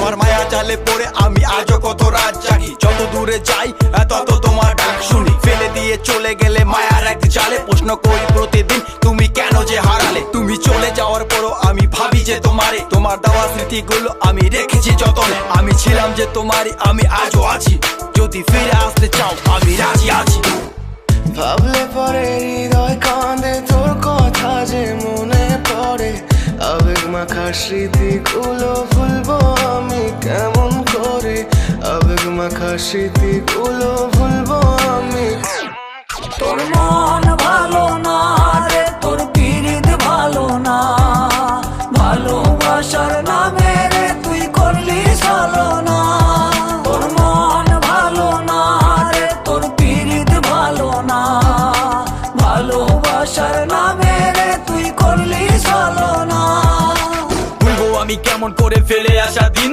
তোমার মায়া জালে পড়ে আমি আজও কত রাত জাগি। যত দূরে যাই তত তোমার ডাক শুনি। ফেলে দিয়ে চলে গেলে মায়ার এক জালে প্রশ্ন করি প্রতিদিন তুমি কেন যে হারালে। তুমি চলে যাওয়ার পরও আমি ভাবি যে তোমারে, তোমার দেওয়া স্মৃতিগুলো আমি রেখেছি যতনে। আমি ছিলাম যে তোমারই, আমি আজও আছি, যদি ফিরে আসতে চাও আমি রাজি আছি। ভাবলে পরে হৃদয় কাঁদে, তোর কথা যে মনে পড়ে। আবেগ মাখা স্মৃতিগুলো ভুলবো আমি কেমন করে, আবেগ মাখা স্মৃতিগুলো ভুলবো আমি। তোর মন ভালো না রে, তোর পিরিত ভালো না, ভালোবাসার নামে রে তুই করলি ছলনা। তোর মন ভালো না রে, তোর পিরিত ভালো না, ভালোবাসার নামে রে তুই করলি ছলনা। ভুলবো আমি কেমন করে ফেলে আসা দিন,